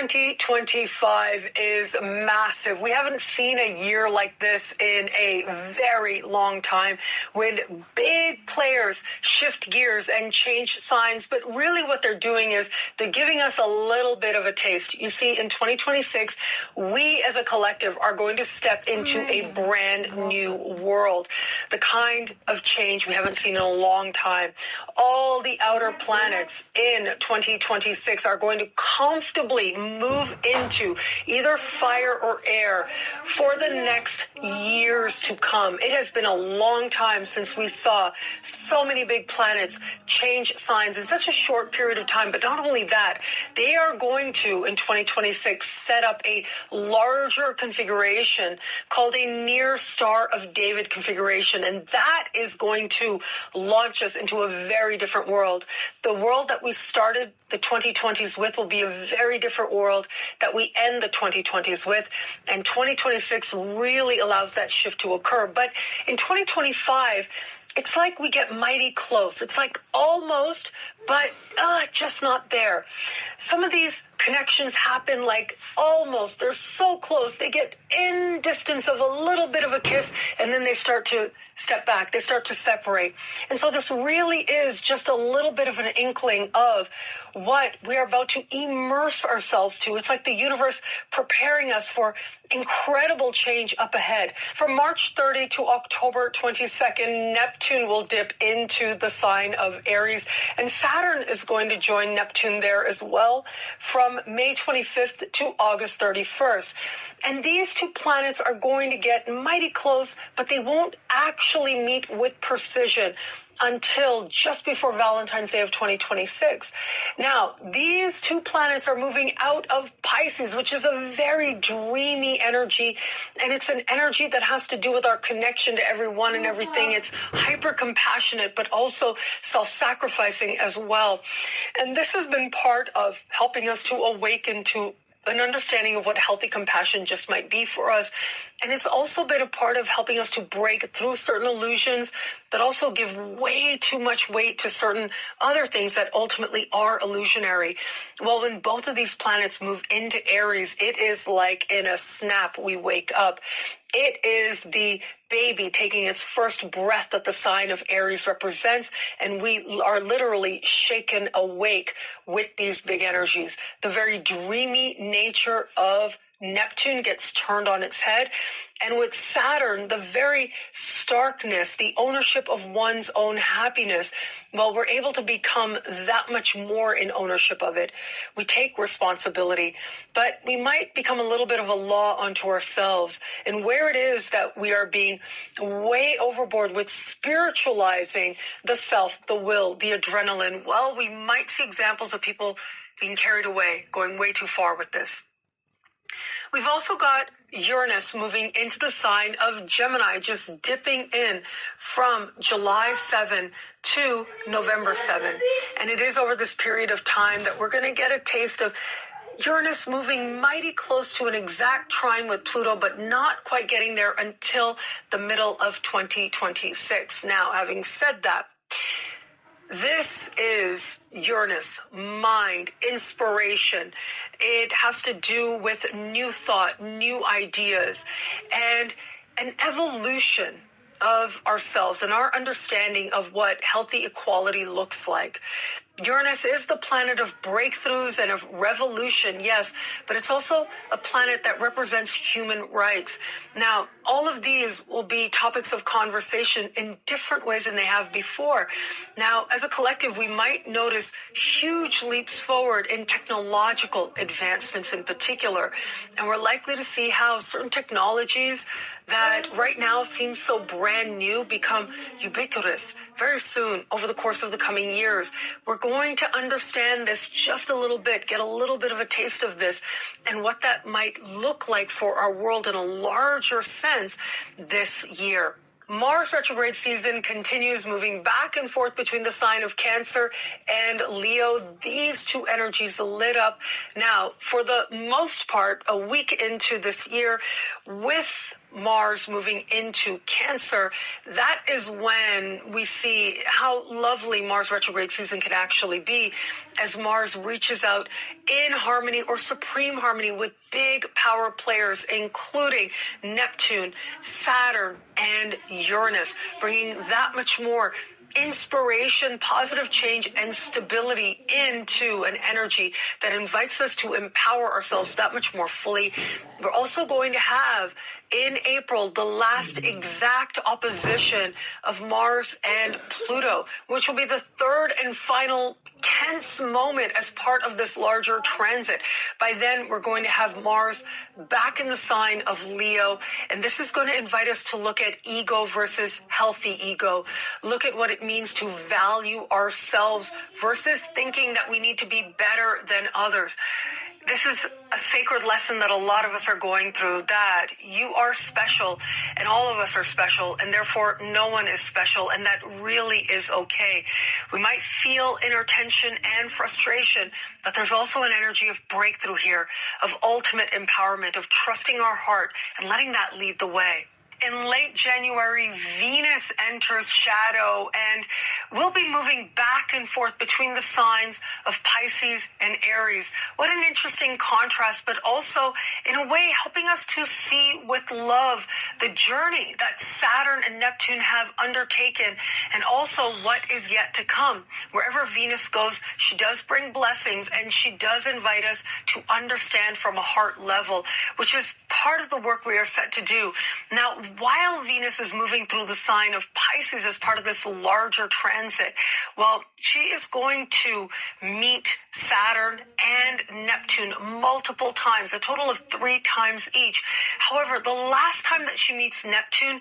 2025 is massive. We haven't seen a year like this in a very long time, when big players shift gears and change signs. But really what they're doing is they're giving us a little bit of a taste. You see, in 2026, we as a collective are going to step into a brand new world, the kind of change we haven't seen in a long time. All the outer planets in 2026 are going to comfortably move into either fire or air for the next years to come. It has been a long time since we saw so many big planets change signs in such a short period of time. But not only that, they are going to, in 2026, set up a larger configuration called a near Star of David configuration. And that is going to launch us into a very different world. The world that we started the 2020s with will be a very different world that we end the 2020s with. And 2026 really allows that shift to occur. But in 2025, it's like we get mighty close. It's like almost, but just not there. Some of these connections happen like almost. They're so close. They get in distance of a little bit of a kiss, and then they start to step back. They start to separate. And so this really is just a little bit of an inkling of what we are about to immerse ourselves to. It's like the universe preparing us for incredible change up ahead. From March 30 to October 22nd, Neptune will dip into the sign of Aries, and Saturn is going to join Neptune there as well from May 25th to August 31st. And these two planets are going to get mighty close, but they won't actually meet with precision until just before Valentine's Day of 2026. Now, these two planets are moving out of Pisces, which is a very dreamy energy, and it's an energy that has to do with our connection to everyone and everything. It's hyper compassionate, but also self-sacrificing as well. And this has been part of helping us to awaken to an understanding of what healthy compassion just might be for us. And it's also been a part of helping us to break through certain illusions that also give way too much weight to certain other things that ultimately are illusionary. Well, when both of these planets move into Aries, it is like in a snap we wake up. It is the baby taking its first breath that the sign of Aries represents, and we are literally shaken awake with these big energies. The very dreamy nature of Neptune gets turned on its head. And with Saturn, the very starkness, the ownership of one's own happiness, well, we're able to become that much more in ownership of it. We take responsibility, but we might become a little bit of a law unto ourselves. And where it is that we are being way overboard with spiritualizing the self, the will, the adrenaline, well, we might see examples of people being carried away, going way too far with this. We've also got Uranus moving into the sign of Gemini, just dipping in from July 7 to November 7. And it is over this period of time that we're going to get a taste of Uranus moving mighty close to an exact trine with Pluto, but not quite getting there until the middle of 2026. Now, having said that, this is Uranus, mind, inspiration. It has to do with new thought, new ideas, and an evolution of ourselves and our understanding of what healthy equality looks like. Uranus is the planet of breakthroughs and of revolution, yes, but it's also a planet that represents human rights. Now, all of these will be topics of conversation in different ways than they have before. Now, as a collective, we might notice huge leaps forward in technological advancements in particular, and we're likely to see how certain technologies that right now seem so brand new become ubiquitous very soon over the course of the coming years. We're going to understand this just a little bit, get a little bit of a taste of this and what that might look like for our world in a larger sense this year. Mars retrograde season continues, moving back and forth between the sign of Cancer and Leo. These two energies lit up now, for the most part, a week into this year, with Mars moving into Cancer, that is when we see how lovely Mars retrograde season can actually be, as Mars reaches out in harmony or supreme harmony with big power players, including Neptune, Saturn, and Uranus, bringing that much more inspiration, positive change, and stability into an energy that invites us to empower ourselves that much more fully. We're also going to have in April the last exact opposition of Mars and Pluto, which will be the third and final tense moment as part of this larger transit. By then, we're going to have Mars back in the sign of Leo, and this is going to invite us to look at ego versus healthy ego. Look at what it means to value ourselves versus thinking that we need to be better than others. This is a sacred lesson that a lot of us are going through, that you are special and all of us are special, and therefore no one is special, and that really is okay. We might feel inner tension and frustration, but there's also an energy of breakthrough here, of ultimate empowerment, of trusting our heart and letting that lead the way. In late January, Venus enters shadow, and we'll be moving back and forth between the signs of Pisces and Aries. What an interesting contrast, but also, in a way, helping us to see with love the journey that Saturn and Neptune have undertaken, and also what is yet to come. Wherever Venus goes, she does bring blessings, and she does invite us to understand from a heart level, which is part of the work we are set to do. Now, while Venus is moving through the sign of Pisces as part of this larger transit, well, she is going to meet Saturn and Neptune multiple times, a total of 3 times each. However, the last time that she meets Neptune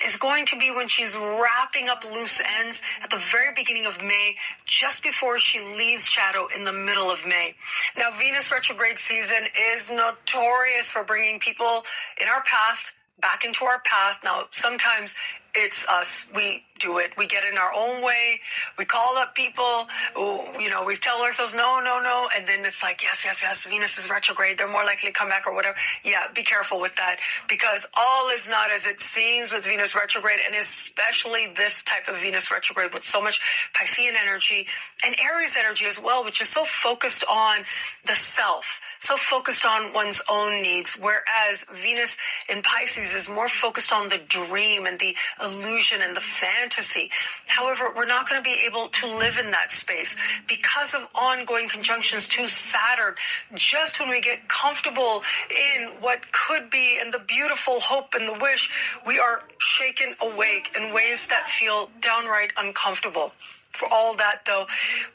is going to be when she's wrapping up loose ends at the very beginning of May, just before she leaves shadow in the middle of May. Now, Venus retrograde season is notorious for bringing people in our past back into our path. Now, sometimes it's us. We do it. We get in our own way. We call up people. We tell ourselves, no. And then it's like, yes, Venus is retrograde. They're more likely to come back or whatever. Yeah, be careful with that, because all is not as it seems with Venus retrograde, and especially this type of Venus retrograde with so much Piscean energy and Aries energy as well, which is so focused on the self, so focused on one's own needs, whereas Venus in Pisces is more focused on the dream and the illusion and the fantasy. However, we're not going to be able to live in that space because of ongoing conjunctions to Saturn. Just when we get comfortable in what could be and the beautiful hope and the wish, we are shaken awake in ways that feel downright uncomfortable. For all that, though,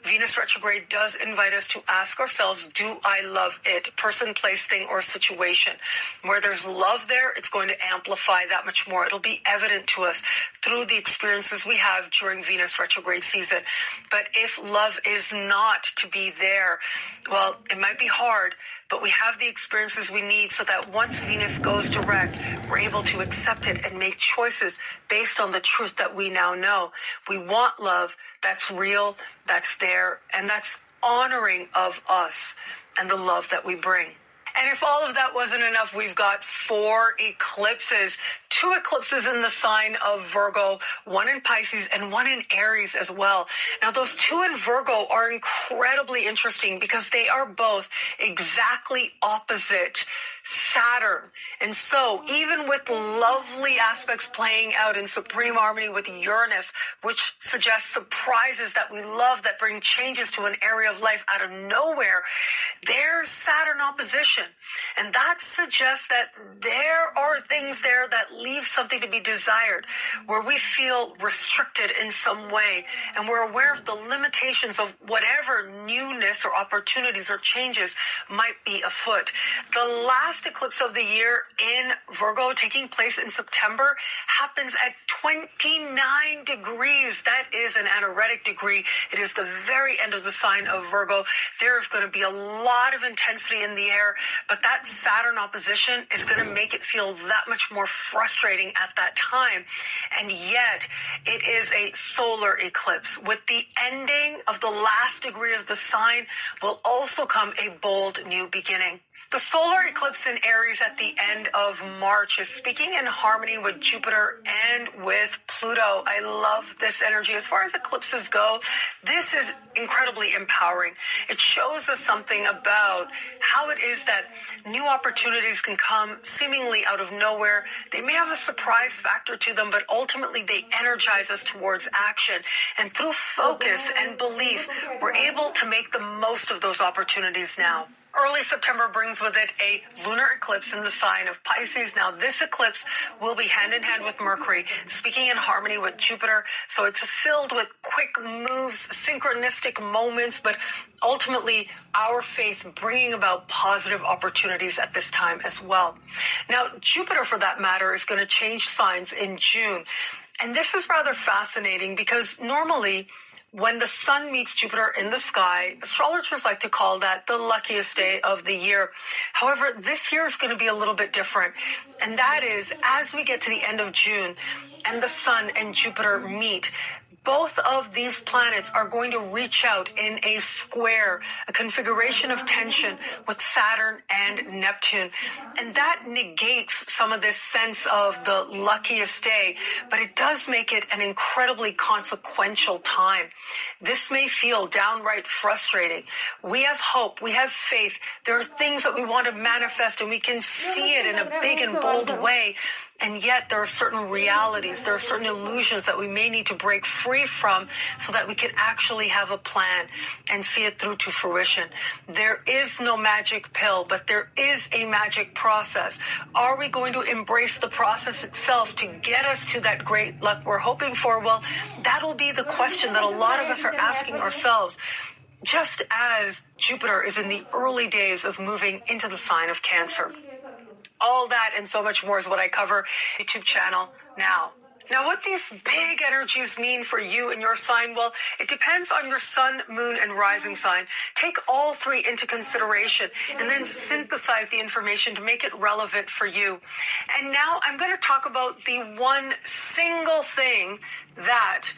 Venus retrograde does invite us to ask ourselves, do I love it? Person, place, thing, or situation. Where there's love there, it's going to amplify that much more. It'll be evident to us through the experiences we have during Venus retrograde season. But if love is not to be there, well, it might be hard, but we have the experiences we need so that once Venus goes direct, we're able to accept it and make choices based on the truth that we now know. We want love that's real, that's there, and that's honoring of us and the love that we bring. And if all of that wasn't enough, we've got 4 eclipses, 2 eclipses in the sign of Virgo, 1 in Pisces and 1 in Aries as well. Now, those 2 in Virgo are incredibly interesting because they are both exactly opposite Saturn. And so even with lovely aspects playing out in supreme harmony with Uranus, which suggests surprises that we love that bring changes to an area of life out of nowhere, there's Saturn opposition. And that suggests that there are things there that leave something to be desired, where we feel restricted in some way, and we're aware of the limitations of whatever newness or opportunities or changes might be afoot. The last eclipse of the year in Virgo, taking place in September, happens at 29 degrees. That is an anaretic degree. It is the very end of the sign of Virgo. There's going to be a lot of intensity in the air, but that Saturn opposition is going to make it feel that much more frustrating at that time. And yet, it is a solar eclipse. With the ending of the last degree of the sign will also come a bold new beginning. The solar eclipse in Aries at the end of March is speaking in harmony with Jupiter and with Pluto. I love this energy. As far as eclipses go, this is incredibly empowering. It shows us something about how it is that new opportunities can come seemingly out of nowhere. They may have a surprise factor to them, but ultimately they energize us towards action. And through focus and belief, we're able to make the most of those opportunities now. Early September brings with it a lunar eclipse in the sign of Pisces. Now, this eclipse will be hand in hand with Mercury, speaking in harmony with Jupiter. So it's filled with quick moves, synchronistic moments, but ultimately our faith bringing about positive opportunities at this time as well. Now, Jupiter, for that matter, is going to change signs in June. And this is rather fascinating because normally, when the sun meets Jupiter in the sky, astrologers like to call that the luckiest day of the year. However, this year is going to be a little bit different. And that is, as we get to the end of June and the sun and Jupiter meet, both of these planets are going to reach out in a square, a configuration of tension with Saturn and Neptune. And that negates some of this sense of the luckiest day, but it does make it an incredibly consequential time. This may feel downright frustrating. We have hope. We have faith. There are things that we want to manifest, and we can see it in a big and bold way. And yet there are certain realities, there are certain illusions that we may need to break free from so that we can actually have a plan and see it through to fruition. There is no magic pill, but there is a magic process. Are we going to embrace the process itself to get us to that great luck we're hoping for? Well, that'll be the question that a lot of us are asking ourselves. Just as Jupiter is in the early days of moving into the sign of Cancer. All that and so much more is what I cover YouTube channel now. Now, what these big energies mean for you and your sign, well, it depends on your sun, moon, and rising sign. Take all three into consideration and then synthesize the information to make it relevant for you. And now I'm going to talk about the one single thing that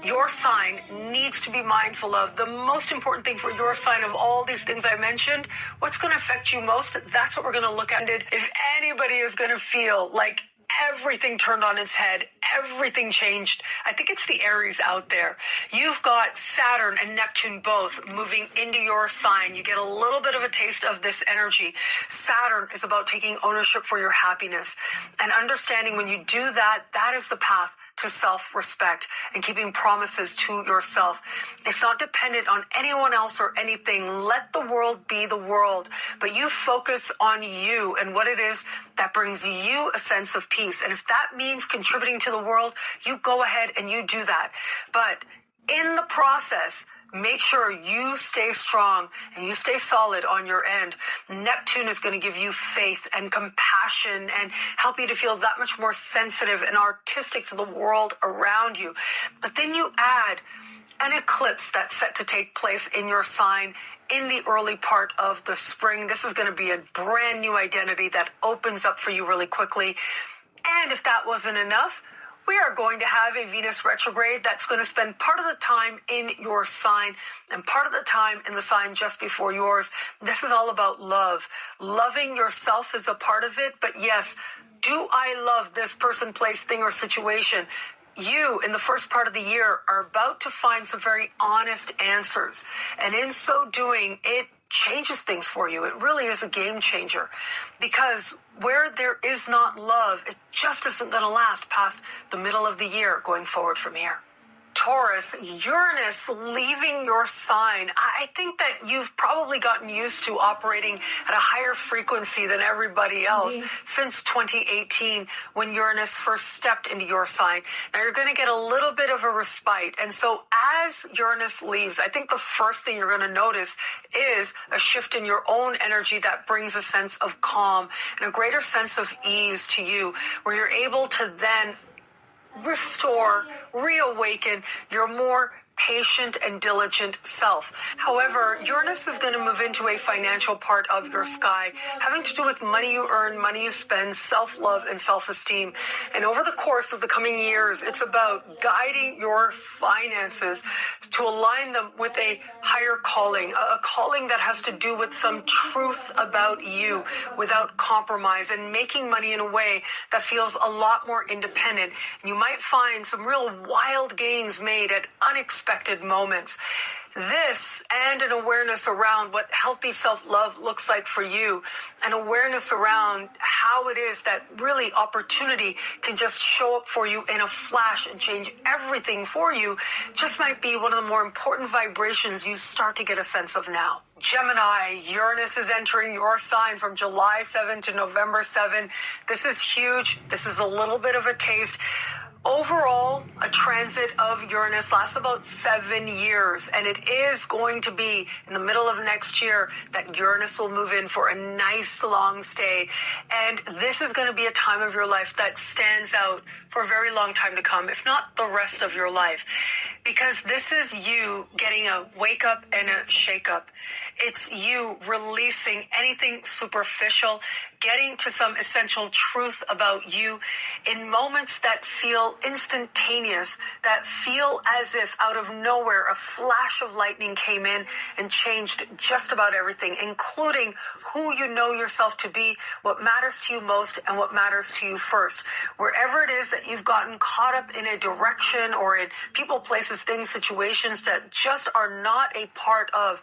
your sign needs to be mindful of. The most important thing for your sign of all these things I mentioned, what's going to affect you most, that's what we're going to look at. If anybody is going to feel like everything turned on its head, everything changed, I think it's the Aries out there. You've got Saturn and Neptune both moving into your sign. You get a little bit of a taste of this energy. Saturn is about taking ownership for your happiness and understanding when you do that, that is the path to self-respect and keeping promises to yourself. It's not dependent on anyone else or anything. Let the world be the world, but you focus on you and what it is that brings you a sense of peace. And if that means contributing to the world, you go ahead and you do that. But in the process, make sure you stay strong and you stay solid on your end. Neptune is going to give you faith and compassion and help you to feel that much more sensitive and artistic to the world around you. But then you add an eclipse that's set to take place in your sign in the early part of the spring. This is going to be a brand new identity that opens up for you really quickly. And if that wasn't enough, we are going to have a Venus retrograde that's going to spend part of the time in your sign and part of the time in the sign just before yours. This is all about love. Loving yourself is a part of it, but yes, do I love this person, place, thing, or situation? You, in the first part of the year, are about to find some very honest answers. And in so doing, it changes things for you. It really is a game changer because where there is not love, it just isn't going to last past the middle of the year going forward from here. Taurus, Uranus leaving your sign. I think that you've probably gotten used to operating at a higher frequency than everybody else since 2018 when Uranus first stepped into your sign. Now you're going to get a little bit of a respite. And so as Uranus leaves, I think the first thing you're going to notice is a shift in your own energy that brings a sense of calm and a greater sense of ease to you, where you're able to then restore, reawaken your more patient and diligent self. However, Uranus is going to move into a financial part of your sky, having to do with money you earn, money you spend, self-love, and self-esteem. And over the course of the coming years, it's about guiding your finances to align them with a higher calling, a calling that has to do with some truth about you without compromise, and making money in a way that feels a lot more independent. And you might find some real wild gains made at unexpected moments. This and an awareness around what healthy self-love looks like for you, an awareness around how it is that really opportunity can just show up for you in a flash and change everything for you, just might be one of the more important vibrations you start to get a sense of now. Gemini, Uranus is entering your sign from July 7 to November 7. This is huge. This is a little bit of a taste. Overall, a transit of Uranus lasts about 7 years, and it is going to be in the middle of next year that Uranus will move in for a nice long stay. And this is going to be a time of your life that stands out for a very long time to come, if not the rest of your life, because this is you getting a wake up and a shake up. It's you releasing anything superficial, getting to some essential truth about you in moments that feel instantaneous, that feel as if out of nowhere a flash of lightning came in and changed just about everything, including who you know yourself to be, what matters to you most, and what matters to you first. Wherever it is that you've gotten caught up in a direction or in people, places, things, situations that just are not a part of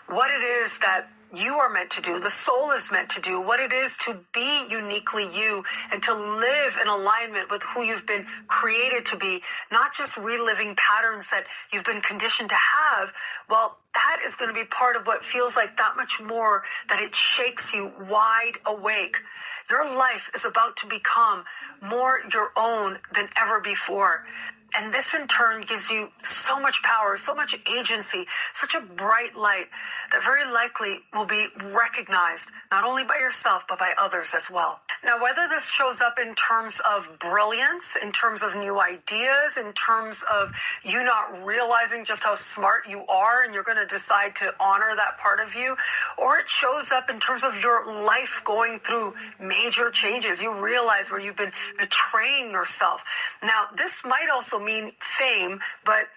what it is that you are meant to do, the soul is meant to do, what it is to be uniquely you and to live in alignment with who you've been created to be, not just reliving patterns that you've been conditioned to have. Well, that is going to be part of what feels like that much more, that it shakes you wide awake. Your life is about to become more your own than ever before. And this in turn gives you so much power, so much agency, such a bright light that very likely will be recognized not only by yourself, but by others as well. Now, whether this shows up in terms of brilliance, in terms of new ideas, in terms of you not realizing just how smart you are and you're going to decide to honor that part of you, or it shows up in terms of your life going through major changes. You realize where you've been betraying yourself. Now, this might also mean fame, but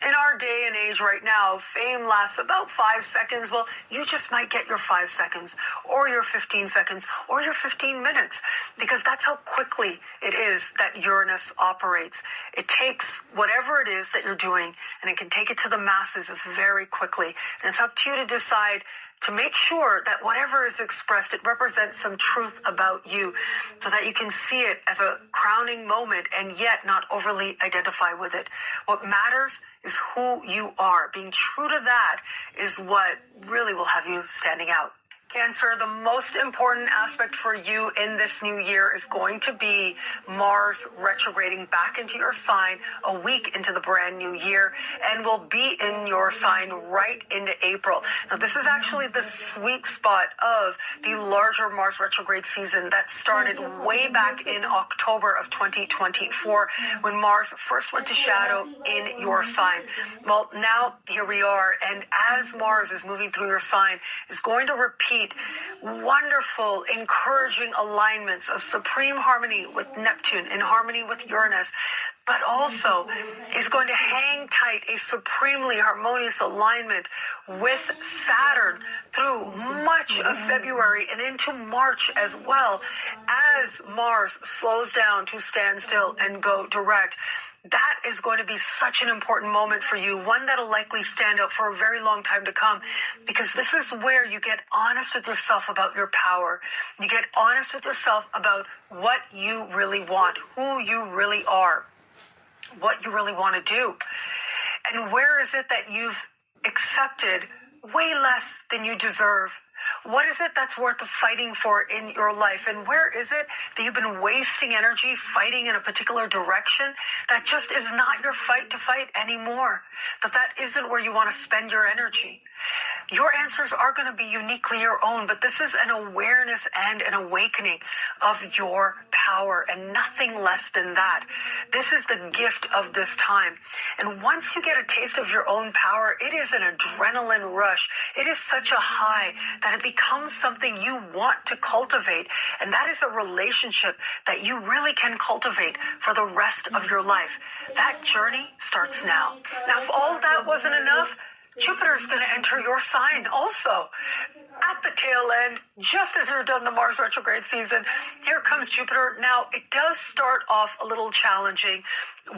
in our day and age right now, fame lasts about 5 seconds. Well, you just might get your 5 seconds or your 15 seconds or your 15 minutes, because that's how quickly it is that Uranus operates. It takes whatever it is that you're doing and it can take it to the masses very quickly. And it's up to you to decide to make sure that whatever is expressed, it represents some truth about you so that you can see it as a crowning moment and yet not overly identify with it. What matters is who you are. Being true to that is what really will have you standing out. Cancer, the most important aspect for you in this new year is going to be Mars retrograding back into your sign a week into the brand new year, and will be in your sign right into April. Now, this is actually the sweet spot of the larger Mars retrograde season that started way back in October of 2024 when Mars first went to shadow in your sign. Well, now here we are, and as Mars is moving through your sign, is going to repeat wonderful, encouraging alignments of supreme harmony with Neptune, in harmony with Uranus, but also is going to hang tight a supremely harmonious alignment with Saturn through much of February and into March as well, as Mars slows down to stand still and go direct. That is going to be such an important moment for you, one that'll likely stand out for a very long time to come, because this is where you get honest with yourself about your power. You get honest with yourself about what you really want, who you really are, what you really want to do. And where is it that you've accepted way less than you deserve? What is it that's worth fighting for in your life? And where is it that you've been wasting energy fighting in a particular direction that just is not your fight to fight anymore? That isn't where you want to spend your energy. Your answers are going to be uniquely your own, but this is an awareness and an awakening of your power and nothing less than that. This is the gift of this time. And once you get a taste of your own power, it is an adrenaline rush. It is such a high that it becomes something you want to cultivate. And that is a relationship that you really can cultivate for the rest of your life. That journey starts now. Now, if all of that wasn't enough, Jupiter is going to enter your sign also. At the tail end, just as you're done the Mars retrograde season, here comes Jupiter. Now, it does start off a little challenging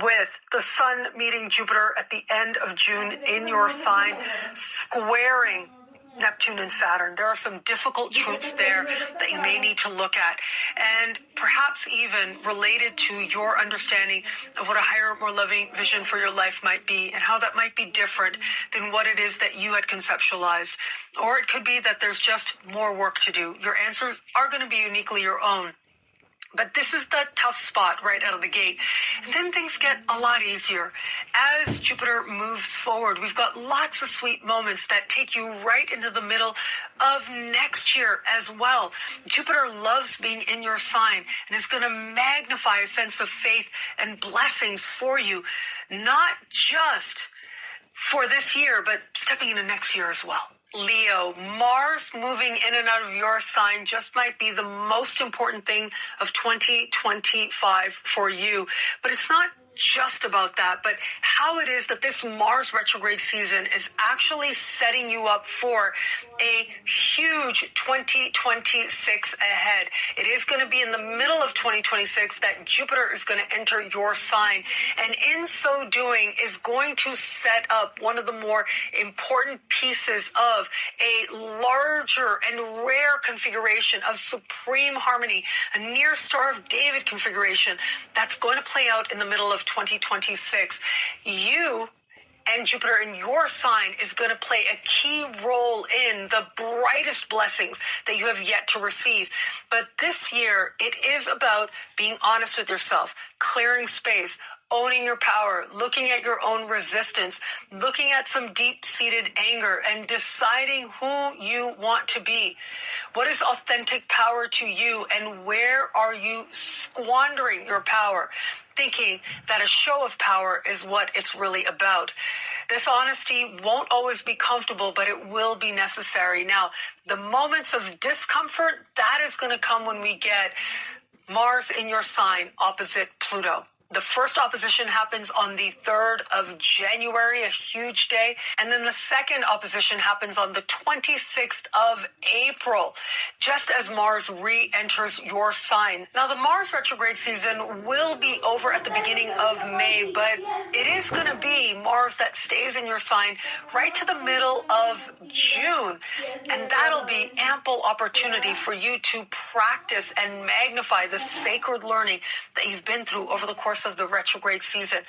with the Sun meeting Jupiter at the end of June in your sign, squaring Neptune and Saturn. There are some difficult truths there that you may need to look at, and perhaps even related to your understanding of what a higher, more loving vision for your life might be and how that might be different than what it is that you had conceptualized. Or it could be that there's just more work to do. Your answers are going to be uniquely your own. But this is the tough spot right out of the gate. And then things get a lot easier. As Jupiter moves forward, we've got lots of sweet moments that take you right into the middle of next year as well. Jupiter loves being in your sign and is going to magnify a sense of faith and blessings for you, not just for this year, but stepping into next year as well. Leo, Mars moving in and out of your sign just might be the most important thing of 2025 for you. But it's not just about that, but how it is that this Mars retrograde season is actually setting you up for a huge 2026 ahead. It is going to be in the middle of 2026 that Jupiter is going to enter your sign, and in so doing is going to set up one of the more important pieces of a larger and rare configuration of supreme harmony, a near Star of David configuration that's going to play out in the middle of 2026. You and Jupiter in your sign is going to play a key role in the brightest blessings that you have yet to receive. But this year, it is about being honest with yourself, clearing space, owning your power, looking at your own resistance, looking at some deep-seated anger, and deciding who you want to be. What is authentic power to you, and where are you squandering your power, thinking that a show of power is what it's really about? This honesty won't always be comfortable, but it will be necessary. Now, the moments of discomfort, that is going to come when we get Mars in your sign opposite Pluto. The first opposition happens on the 3rd of January, a huge day. And then the second opposition happens on the 26th of April, just as Mars re-enters your sign. Now, the Mars retrograde season will be over at the beginning of May, but it is going to be Mars that stays in your sign right to the middle of June. And that'll be ample opportunity for you to practice and magnify the sacred learning that you've been through over the course of the retrograde season,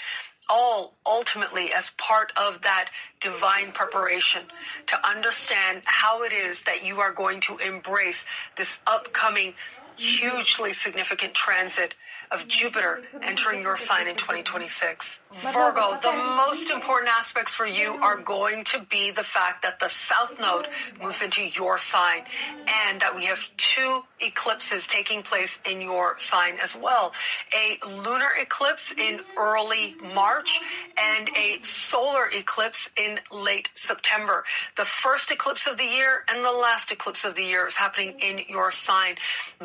all ultimately as part of that divine preparation to understand how it is that you are going to embrace this upcoming hugely significant transit of Jupiter entering your sign in 2026. Virgo, the most important aspects for you are going to be the fact that the South Node moves into your sign and that we have 2 eclipses taking place in your sign as well. A lunar eclipse in early March and a solar eclipse in late September. The first eclipse of the year and the last eclipse of the year is happening in your sign.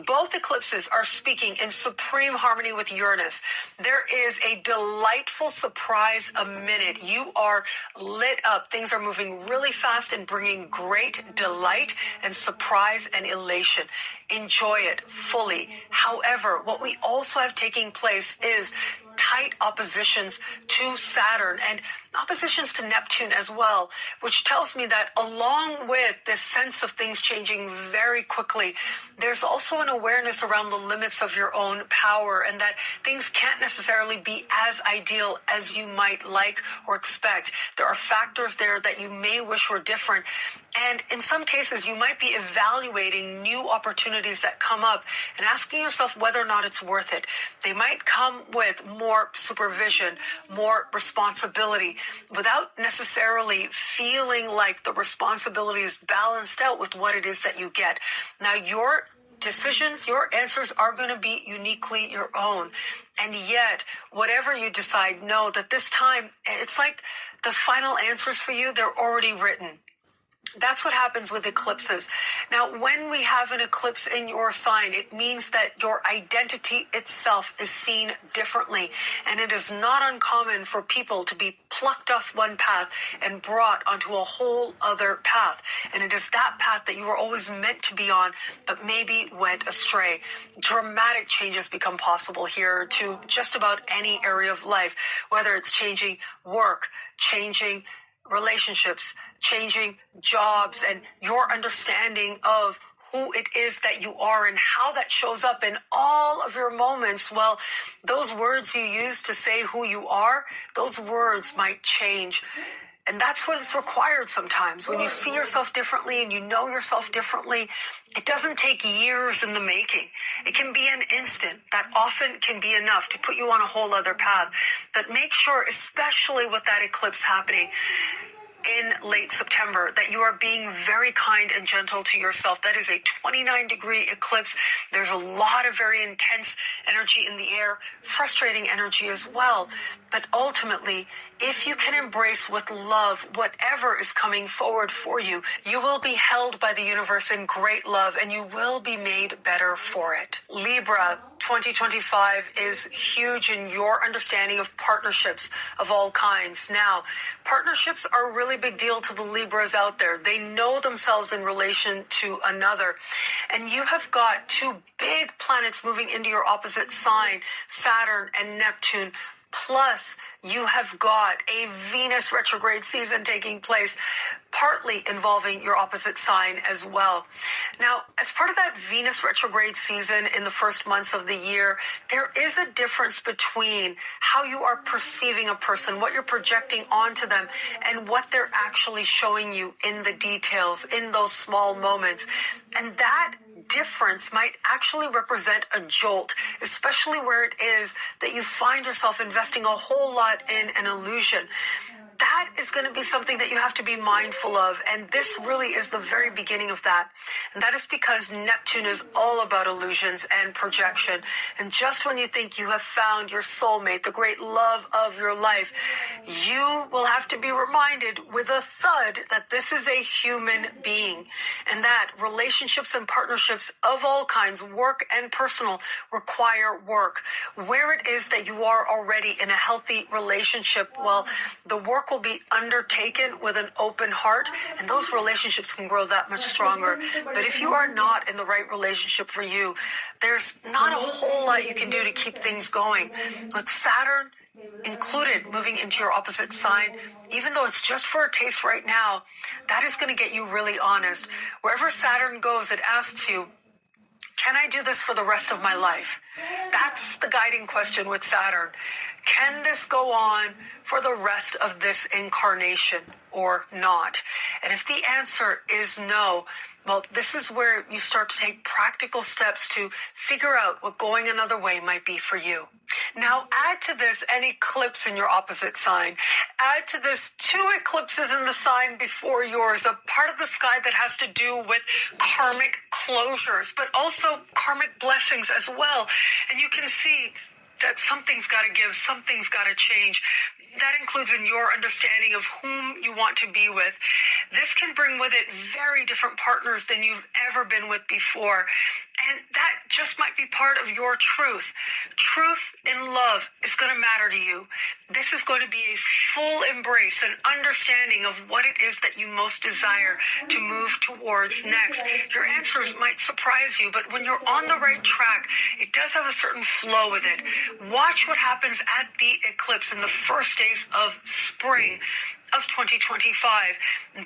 Both eclipses are speaking in supreme harmony with Uranus. There is a delightful surprise a minute. You are lit up. Things are moving really fast and bringing great delight and surprise and elation. Enjoy it fully. However, what we also have taking place is tight oppositions to Saturn and oppositions to Neptune as well, which tells me that along with this sense of things changing very quickly, there's also an awareness around the limits of your own power and that things can't necessarily be as ideal as you might like or expect. There are factors there that you may wish were different. And in some cases, you might be evaluating new opportunities that come up and asking yourself whether or not it's worth it. They might come with more supervision, more responsibility, without necessarily feeling like the responsibility is balanced out with what it is that you get. Now, your decisions, your answers are going to be uniquely your own. And yet, whatever you decide, know that this time, it's like the final answers for you, they're already written. That's what happens with eclipses. Now, when we have an eclipse in your sign, it means that your identity itself is seen differently. And it is not uncommon for people to be plucked off one path and brought onto a whole other path. And it is that path that you were always meant to be on, but maybe went astray. Dramatic changes become possible here to just about any area of life, whether it's changing work, changing relationships, changing jobs, and your understanding of who it is that you are and how that shows up in all of your moments. Well, those words you use to say who you are, those words might change. And that's what is required sometimes. When you see yourself differently and you know yourself differently, it doesn't take years in the making. It can be an instant. That often can be enough to put you on a whole other path. But make sure, especially with that eclipse happening in late September, that you are being very kind and gentle to yourself. That is a 29-degree eclipse. There's a lot of very intense energy in the air, frustrating energy as well. But ultimately, if you can embrace with love whatever is coming forward for you, you will be held by the universe in great love and you will be made better for it. Libra, 2025 is huge in your understanding of partnerships of all kinds. Now, partnerships are a really big deal to the Libras out there. They know themselves in relation to another. And you have got two big planets moving into your opposite sign, Saturn and Neptune. Plus, you have got a Venus retrograde season taking place, partly involving your opposite sign as well. Now, as part of that Venus retrograde season in the first months of the year, there is a difference between how you are perceiving a person, what you're projecting onto them, and what they're actually showing you in the details, in those small moments. And that difference might actually represent a jolt, especially where it is that you find yourself investing a whole lot in an illusion. That is going to be something that you have to be mindful of. And this really is the very beginning of that. And that is because Neptune is all about illusions and projection. And just when you think you have found your soulmate, the great love of your life, you will have to be reminded with a thud that this is a human being and that relationships and partnerships of all kinds, work and personal, require work. Where it is that you are already in a healthy relationship, well, the work will be undertaken with an open heart, and those relationships can grow that much stronger. But if you are not in the right relationship for you, there's not a whole lot you can do to keep things going. With Saturn included moving into your opposite sign, even though it's just for a taste right now, that is going to get you really honest. Wherever Saturn goes, it asks you, can I do this for the rest of my life? That's the guiding question with Saturn. Can this go on for the rest of this incarnation or not? And if the answer is no, well, this is where you start to take practical steps to figure out what going another way might be for you. Now, add to this an eclipse in your opposite sign. Add to this two eclipses in the sign before yours, a part of the sky that has to do with karmic closures, but also karmic blessings as well. And you can see that something's got to give, something's got to change. That includes in your understanding of whom you want to be with. This can bring with it very different partners than you've ever been with before. And that just might be part of your truth. Truth in love is going to matter to you. This is going to be a full embrace and understanding of what it is that you most desire to move towards next. Your answers might surprise you, but when you're on the right track, it does have a certain flow with it. Watch what happens at the eclipse in the first days of spring. of 2025.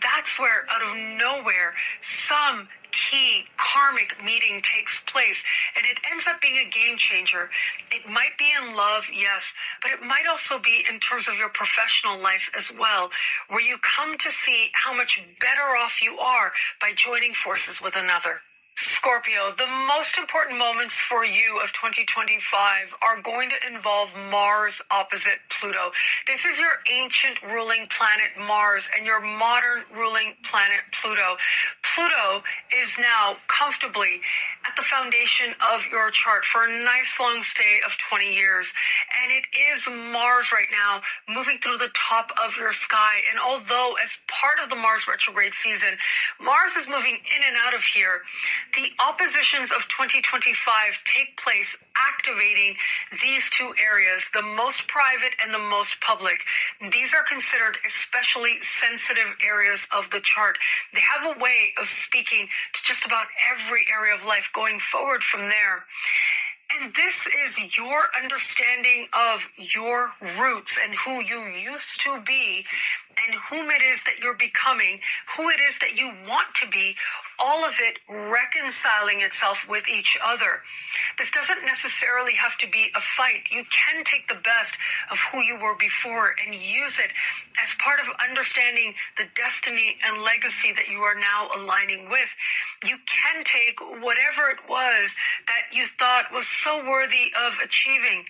That's where, out of nowhere, some key karmic meeting takes place, and it ends up being a game changer. It might be in love, yes, but it might also be in terms of your professional life as well, where you come to see how much better off you are by joining forces with another. Scorpio, the most important moments for you of 2025 are going to involve Mars opposite Pluto. This is your ancient ruling planet Mars and your modern ruling planet Pluto. Pluto is now comfortably at the foundation of your chart for a nice long stay of 20 years. And it is Mars right now moving through the top of your sky. And although as part of the Mars retrograde season, Mars is moving in and out of here, the oppositions of 2025 take place activating these two areas, the most private and the most public. These are considered especially sensitive areas of the chart. They have a way of speaking to just about every area of life going forward from there. And this is your understanding of your roots and who you used to be and whom it is that you're becoming, who it is that you want to be, all of it reconciling itself with each other. This doesn't necessarily have to be a fight. You can take the best of who you were before and use it as part of understanding the destiny and legacy that you are now aligning with. You can take whatever it was that you thought was so worthy of achieving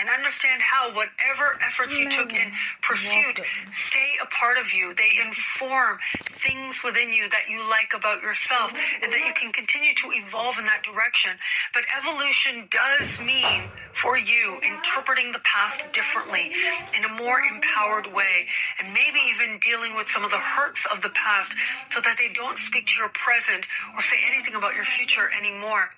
and understand how whatever efforts you took in pursuit stay a part of you. They inform things within you that you like about yourself and that you can continue to evolve in that direction. But evolution does mean for you interpreting the past differently in a more empowered way, and maybe even dealing with some of the hurts of the past so that they don't speak to your present or say anything about your future anymore.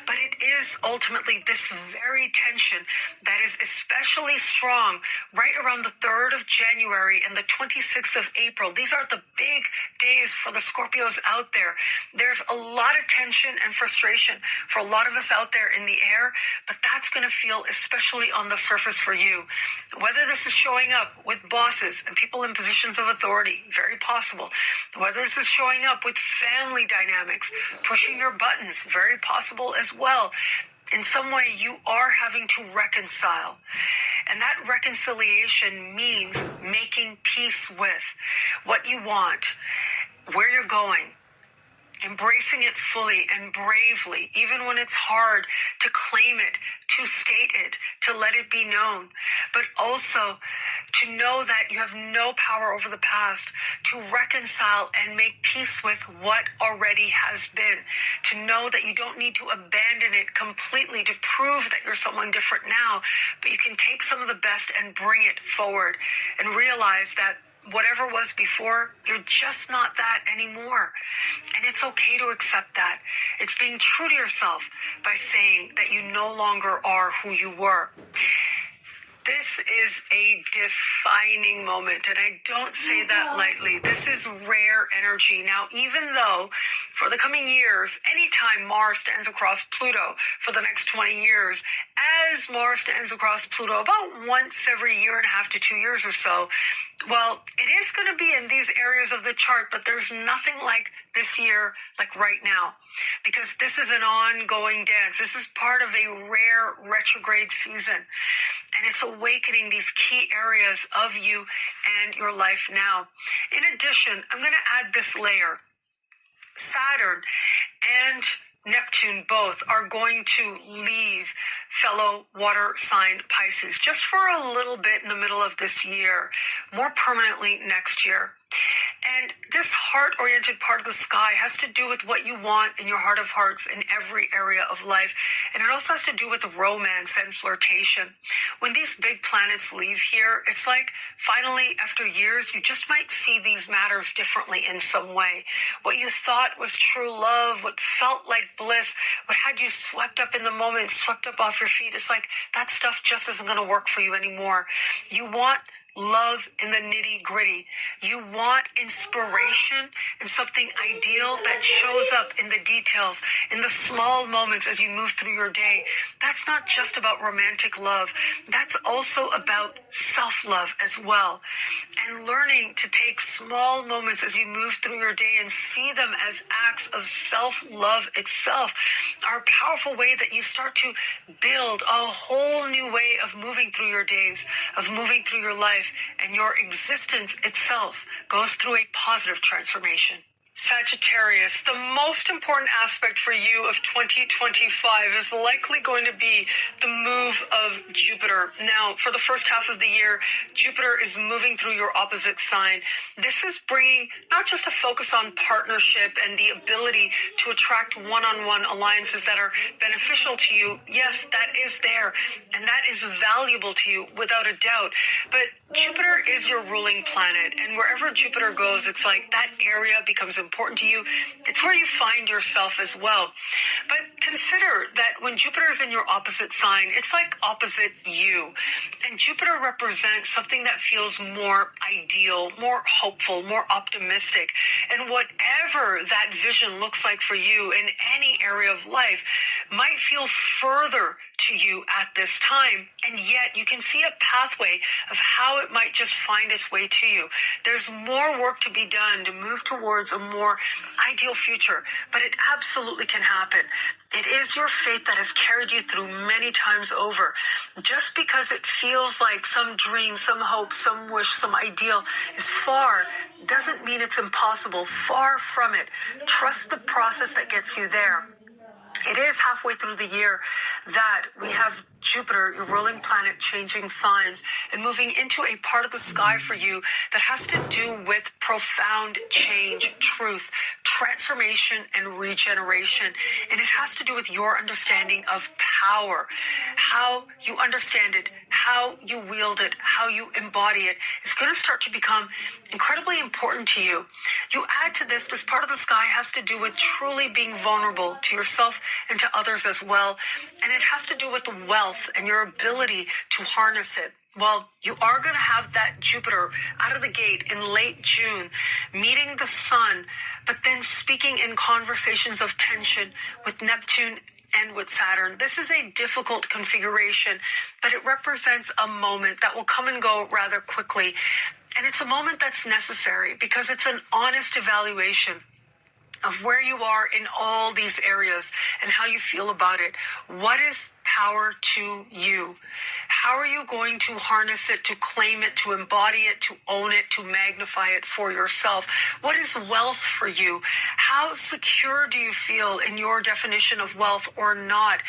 But it is ultimately this very tension that is especially strong right around the 3rd of January and the 26th of April. These are the big days for the Scorpios out there. There's a lot of tension and frustration for a lot of us out there in the air, but that's going to feel especially on the surface for you. Whether this is showing up with bosses and people in positions of authority, very possible. Whether this is showing up with family dynamics, pushing your buttons, very possible as well. In some way, you are having to reconcile. And that reconciliation means making peace with what you want, where you're going, embracing it fully and bravely, even when it's hard to claim it, to state it, to let it be known, but also to know that you have no power over the past, to reconcile and make peace with what already has been, to know that you don't need to abandon it completely to prove that you're someone different now, but you can take some of the best and bring it forward and realize that whatever was before, you're just not that anymore. And it's okay to accept that. It's being true to yourself by saying that you no longer are who you were. This is a defining moment, and I don't say that lightly. This is rare energy. Now, even though for the coming years, anytime Mars stands across Pluto for the next 20 years, as Mars stands across Pluto about once every year and a half to 2 years or so, well, it is going to be in these areas of the chart, but there's nothing like this year, like right now, because this is an ongoing dance. This is part of a rare retrograde season, and it's awakening these key areas of you and your life now. In addition, I'm going to add this layer. Saturn and Neptune both are going to leave fellow water sign Pisces just for a little bit in the middle of this year, more permanently next year. And this heart-oriented part of the sky has to do with what you want in your heart of hearts in every area of life. And it also has to do with romance and flirtation. When these big planets leave here, it's like finally, after years, you just might see these matters differently in some way. What you thought was true love, what felt like bliss, what had you swept up in the moment, swept up off your feet, it's like that stuff just isn't going to work for you anymore. You want love in the nitty-gritty. You want inspiration and something ideal that shows up in the details, in the small moments as you move through your day. That's not just about romantic love. That's also about self-love as well. And learning to take small moments as you move through your day and see them as acts of self-love itself are a powerful way that you start to build a whole new way of moving through your days, of moving through your life, and your existence itself goes through a positive transformation. Sagittarius, the most important aspect for you of 2025 is likely going to be the move of Jupiter. Now, for the first half of the year, Jupiter is moving through your opposite sign. This is bringing not just a focus on partnership and the ability to attract one-on-one alliances that are beneficial to you. Yes, that is there, and that is valuable to you without a doubt. But Jupiter is your ruling planet, and wherever Jupiter goes, it's like that area becomes important to you. It's where you find yourself as well. But consider that when Jupiter is in your opposite sign, it's like opposite you. And Jupiter represents something that feels more ideal, more hopeful, more optimistic. And whatever that vision looks like for you in any area of life might feel further to you at this time, and yet you can see a pathway of how it might just find its way to you. There's more work to be done to move towards a more ideal future, but it absolutely can happen. It is your faith that has carried you through many times over. Just because it feels like some dream, some hope, some wish, some ideal is far, doesn't mean it's impossible. Far from it. Trust the process that gets you there. It is halfway through the year that we have Jupiter, your ruling planet, changing signs and moving into a part of the sky for you that has to do with profound change, truth, transformation, and regeneration. And it has to do with your understanding of power, how you understand it, how you wield it, how you embody it. It's going to start to become incredibly important to you. You add to this part of the sky has to do with truly being vulnerable to yourself and to others as well. And it has to do with the wealth and your ability to harness it. Well, you are going to have that Jupiter out of the gate in late June, meeting the sun, but then speaking in conversations of tension with Neptune and with Saturn. This is a difficult configuration, but it represents a moment that will come and go rather quickly. And it's a moment that's necessary because it's an honest evaluation of where you are in all these areas and how you feel about it. What is power to you? How are you going to harness it, to claim it, to embody it, to own it, to magnify it for yourself? What is wealth for you? How secure do you feel in your definition of wealth or not?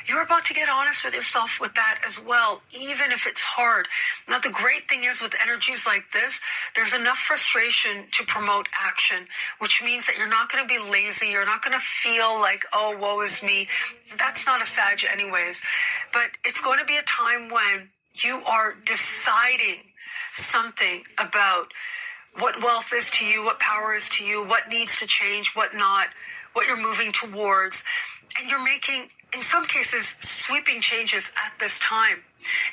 You're about to get honest with yourself with that as well, even if it's hard. Now, the great thing is with energies like this, there's enough frustration to promote action, which means that you're not going to be lazy. You're not going to feel like, oh, woe is me. That's not a Sag anyways. But it's going to be a time when you are deciding something about what wealth is to you, what power is to you, what needs to change, what not, what you're moving towards. And you're making, in some cases, sweeping changes at this time.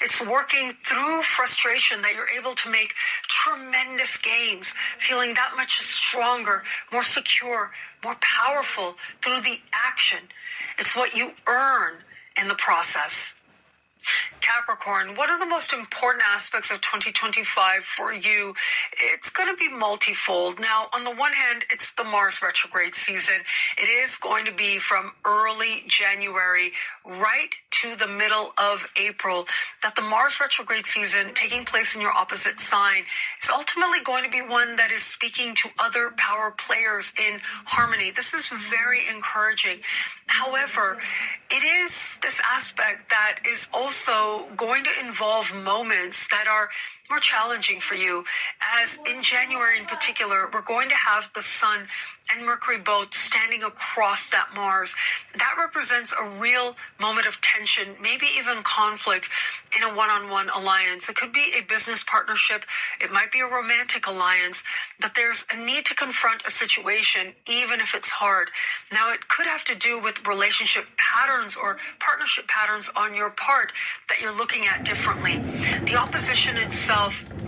It's working through frustration that you're able to make tremendous gains, feeling that much stronger, more secure, more powerful through the action. It's what you earn in the process. Capricorn, what are the most important aspects of 2025 for you? It's going to be multifold. Now, on the one hand, it's the Mars retrograde season. It is going to be from early January right to the middle of April that the Mars retrograde season taking place in your opposite sign is ultimately going to be one that is speaking to other power players in harmony. This is very encouraging. However, it is this aspect that is also going to involve moments that are more challenging for you, as in January in particular, we're going to have the Sun and Mercury both standing across that Mars. That represents a real moment of tension, maybe even conflict in a one-on-one alliance. It could be a business partnership. It might be a romantic alliance, but there's a need to confront a situation, even if it's hard. Now, it could have to do with relationship patterns or partnership patterns on your part that you're looking at differently. The opposition itself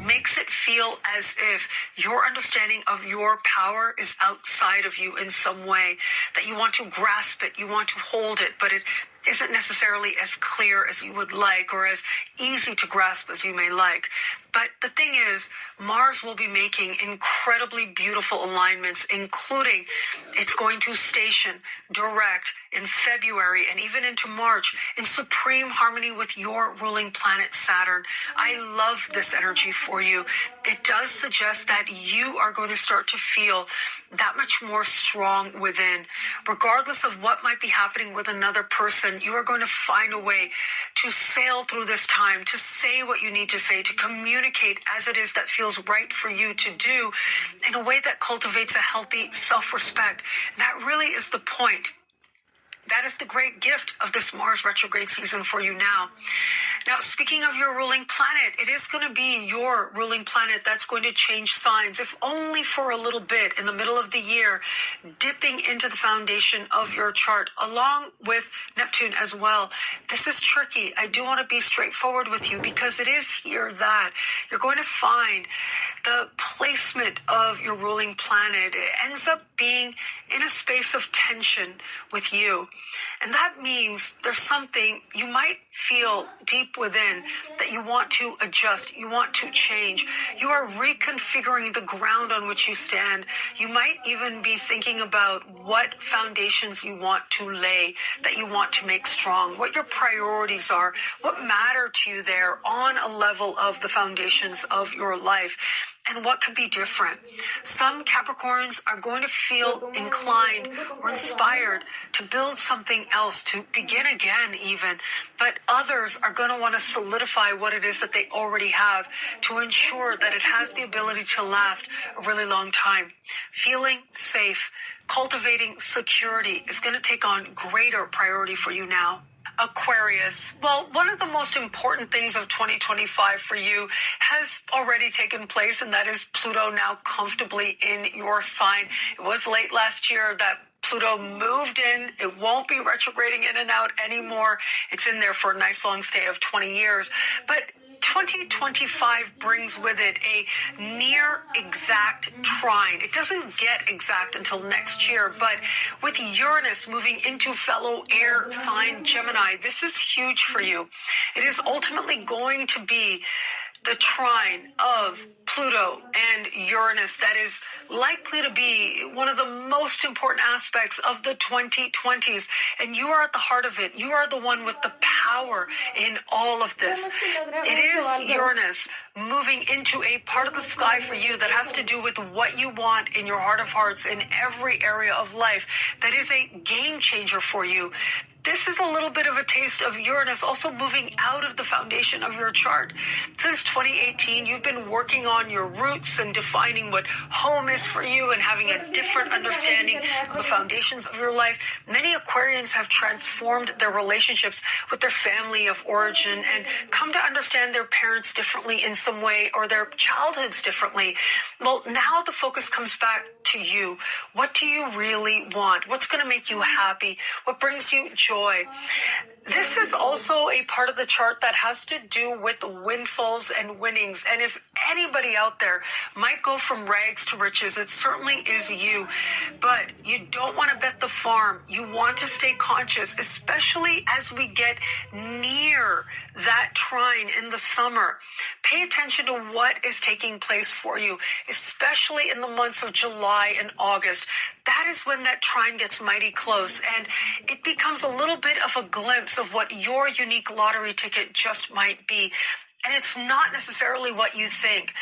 makes it feel as if your understanding of your power is outside of you in some way, that you want to grasp it, you want to hold it, but it isn't necessarily as clear as you would like or as easy to grasp as you may like. But the thing is, Mars will be making incredibly beautiful alignments, including it's going to station direct in February and even into March in supreme harmony with your ruling planet Saturn. I love this energy for you. It does suggest that you are going to start to feel that much more strong within. Regardless of what might be happening with another person, you are going to find a way to sail through this time, to say what you need to say, to communicate as it is that feels right for you to do in a way that cultivates a healthy self-respect. That really is the point. That is the great gift of this Mars retrograde season for you now. Now, speaking of your ruling planet, it is going to be your ruling planet that's going to change signs, if only for a little bit in the middle of the year, dipping into the foundation of your chart, along with Neptune as well. This is tricky. I do want to be straightforward with you because it is here that you're going to find the placement of your ruling planet. It ends up being in a space of tension with you. And that means there's something you might feel deep within that you want to adjust, you want to change. You are reconfiguring the ground on which you stand. You might even be thinking about what foundations you want to lay, that you want to make strong, what your priorities are, what matter to you there on a level of the foundations of your life. And what could be different? Some Capricorns are going to feel inclined or inspired to build something else, to begin again even. But others are going to want to solidify what it is that they already have to ensure that it has the ability to last a really long time. Feeling safe, cultivating security is going to take on greater priority for you now. Aquarius. Well, one of the most important things of 2025 for you has already taken place, and that is Pluto now comfortably in your sign. It was late last year that Pluto moved in. It won't be retrograding in and out anymore. It's in there for a nice long stay of 20 years. But 2025 brings with it a near exact trine. It doesn't get exact until next year, but with Uranus moving into fellow air sign Gemini, this is huge for you. It is ultimately going to be the trine of Pluto and Uranus that is likely to be one of the most important aspects of the 2020s. And you are at the heart of it. You are the one with the power in all of this. It is Uranus moving into a part of the sky for you that has to do with what you want in your heart of hearts in every area of life. That is a game changer for you. This is a little bit of a taste of Uranus also moving out of the foundation of your chart. Since 2018, you've been working on your roots and defining what home is for you and having a different understanding of the foundations of your life. Many Aquarians have transformed their relationships with their family of origin and come to understand their parents differently in some way or their childhoods differently. Well, now the focus comes back to you. What do you really want? What's going to make you happy? What brings you joy? This is also a part of the chart that has to do with windfalls and winnings. And if anybody out there might go from rags to riches, it certainly is you. But you don't want to bet the farm. You want to stay conscious, especially as we get near that trine in the summer. Pay attention to what is taking place for you, especially in the months of July and August. That is when that trine gets mighty close, and it becomes a little bit of a glimpse of what your unique lottery ticket just might be. And it's not necessarily what you think.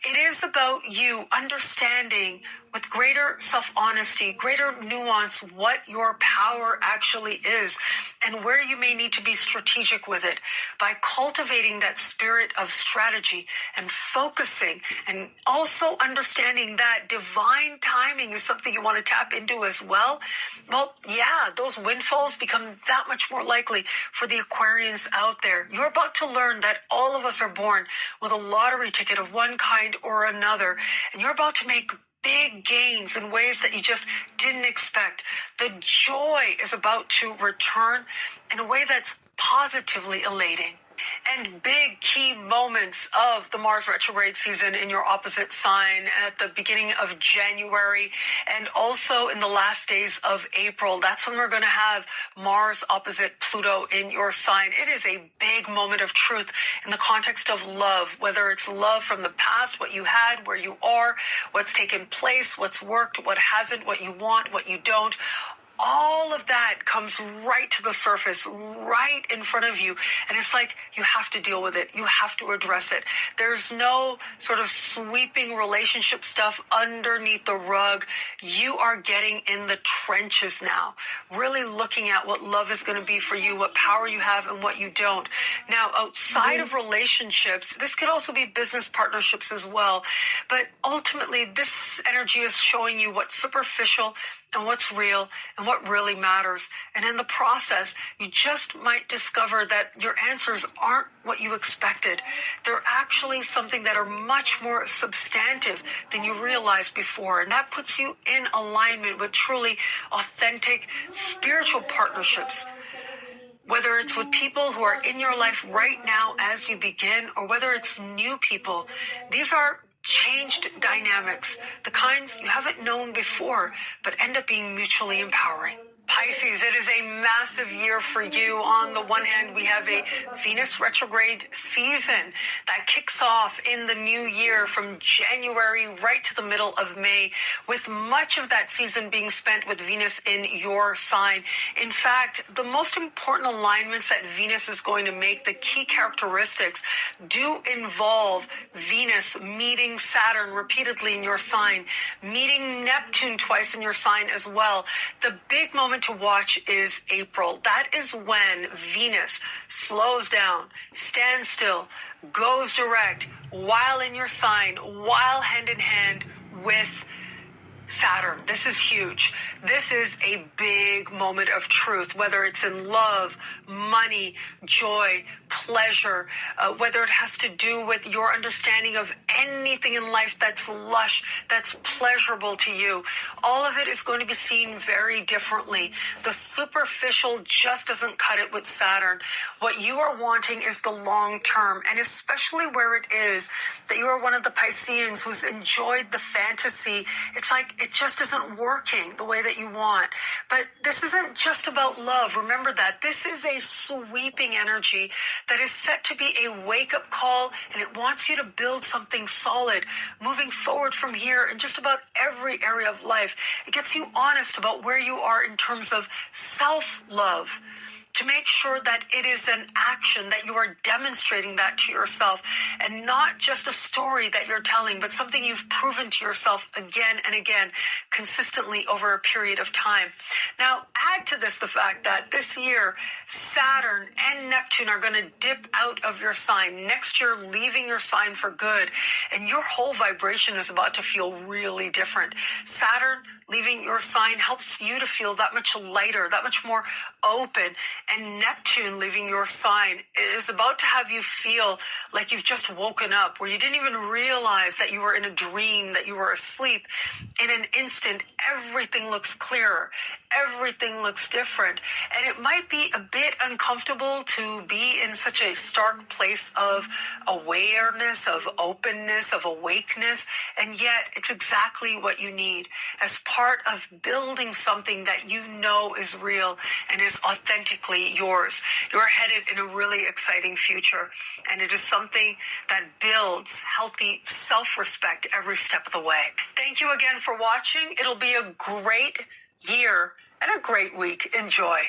It is about you understanding with greater self-honesty, greater nuance, what your power actually is and where you may need to be strategic with it by cultivating that spirit of strategy and focusing, and also understanding that divine timing is something you want to tap into as well. Well, yeah, those windfalls become that much more likely for the Aquarians out there. You're about to learn that all of us are born with a lottery ticket of one kind or another, and you're about to make big gains in ways that you just didn't expect. The joy is about to return in a way that's positively elating. And big key moments of the Mars retrograde season in your opposite sign at the beginning of January and also in the last days of April. That's when we're going to have Mars opposite Pluto in your sign. It is a big moment of truth in the context of love, whether it's love from the past, what you had, where you are, what's taken place, what's worked, what hasn't, what you want, what you don't. All of that comes right to the surface, right in front of you. And it's like, you have to deal with it. You have to address it. There's no sort of sweeping relationship stuff underneath the rug. You are getting in the trenches now, really looking at what love is going to be for you, what power you have and what you don't. Now, outside of relationships, this could also be business partnerships as well. But ultimately, this energy is showing you what's superficial and what's real and what really matters. And in the process, you just might discover that your answers aren't what you expected. They're actually something that are much more substantive than you realized before. And that puts you in alignment with truly authentic spiritual partnerships. Whether it's with people who are in your life right now as you begin, or whether it's new people, these are changed dynamics, the kinds you haven't known before, but end up being mutually empowering. Pisces, it is a massive year for you. On the one hand, we have a Venus retrograde season that kicks off in the new year from January right to the middle of May, with much of that season being spent with Venus in your sign. In fact, the most important alignments that Venus is going to make, the key characteristics, do involve Venus meeting Saturn repeatedly in your sign, meeting Neptune twice in your sign as well. The big moment to watch is April. That is when Venus slows down, stands still, goes direct, while in your sign, while hand in hand with Saturn. This is huge. This is a big moment of truth, whether it's in love, money, joy, pleasure, whether it has to do with your understanding of anything in life that's lush, that's pleasurable to you. All of it is going to be seen very differently. The superficial just doesn't cut it with Saturn. What you are wanting is the long term, and especially where it is that you are one of the Pisceans who's enjoyed the fantasy. It's like it just isn't working the way that you want. But this isn't just about love. Remember that. This is a sweeping energy that is set to be a wake-up call, and it wants you to build something solid moving forward from here in just about every area of life. It gets you honest about where you are in terms of self-love, to make sure that it is an action, that you are demonstrating that to yourself, and not just a story that you're telling, but something you've proven to yourself again and again, consistently over a period of time. Now, add to this the fact that this year, Saturn and Neptune are going to dip out of your sign. Next year, leaving your sign for good, and your whole vibration is about to feel really different. Saturn leaving your sign helps you to feel that much lighter, that much more open. And Neptune leaving your sign is about to have you feel like you've just woken up, where you didn't even realize that you were in a dream, that you were asleep. In an instant, everything looks clearer. Everything looks different. And it might be a bit uncomfortable to be in such a stark place of awareness, of openness, of awakeness. And yet it's exactly what you need as part of building something that you know is real and is authentically yours. You're headed in a really exciting future. And it is something that builds healthy self-respect every step of the way. Thank you again for watching. It'll be a great year and a great week. Enjoy.